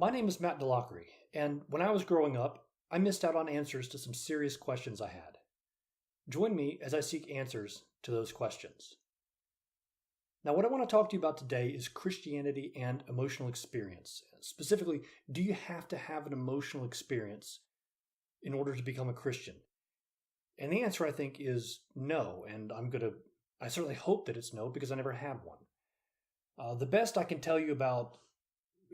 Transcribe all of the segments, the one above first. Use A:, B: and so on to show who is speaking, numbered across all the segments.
A: My name is Matt DeLockery, and when I was growing up, I missed out on answers to some serious questions I had. Join me as I seek answers to those questions. Now, what I want to talk to you about today is Christianity and emotional experience. Specifically, do you have to have an emotional experience in order to become a Christian? And the answer, I think, is no, and I certainly hope that it's no because I never had one. The best I can tell you about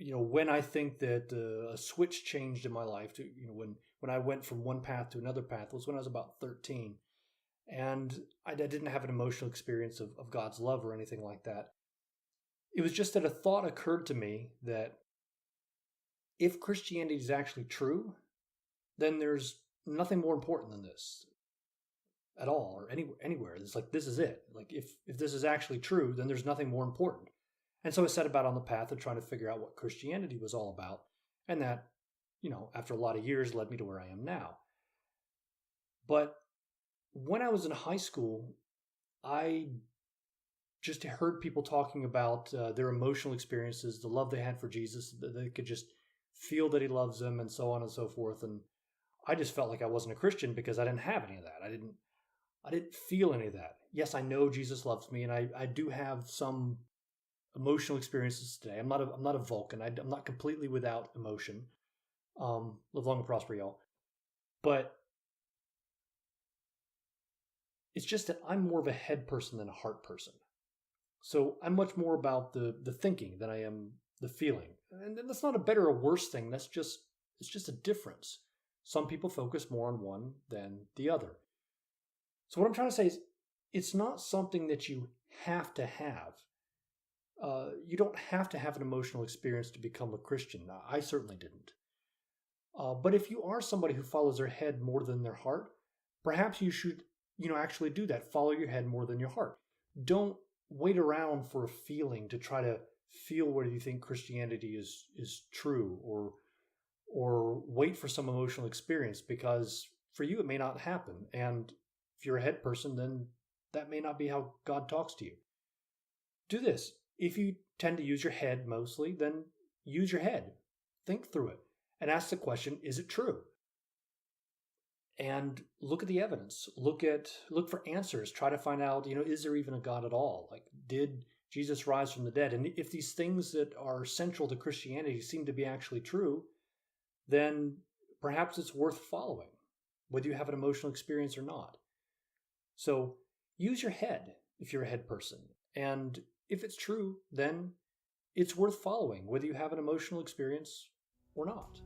A: when I think that a switch changed in my life to when I went from one path to another path was when I was about 13, and I didn't have an emotional experience of God's love or anything like that. It was just that a thought occurred to me that if Christianity is actually true, then there's nothing more important than this at all or anywhere. It's like, this is it. Like, if this is actually true, then there's nothing more important. And so I set about on the path of trying to figure out what Christianity was all about. And that, after a lot of years led me to where I am now. But when I was in high school, I just heard people talking about their emotional experiences, the love they had for Jesus, that they could just feel that he loves them and so on and so forth. And I just felt like I wasn't a Christian because I didn't have any of that. I didn't feel any of that. Yes, I know Jesus loves me, and I do have some emotional experiences today. I'm not a Vulcan. I'm not completely without emotion. Live long and prosper, y'all. But it's just that I'm more of a head person than a heart person. So I'm much more about the thinking than I am the feeling. And that's not a better or worse thing. It's just a difference. Some people focus more on one than the other. So what I'm trying to say is it's not something that you have to have. You don't have to have an emotional experience to become a Christian. I certainly didn't. But if you are somebody who follows their head more than their heart, perhaps you should, actually do that. Follow your head more than your heart. Don't wait around for a feeling to try to feel whether you think Christianity is true, or wait for some emotional experience, because for you it may not happen. And if you're a head person, then that may not be how God talks to you. Do this. If you tend to use your head mostly, then use your head. Think through it and ask the question, is it true? And look at the evidence. Look for answers. Try to find out, is there even a God at all? Like, did Jesus rise from the dead? And if these things that are central to Christianity seem to be actually true, then perhaps it's worth following, whether you have an emotional experience or not. So use your head if you're a head person. And if it's true, then it's worth following, whether you have an emotional experience or not.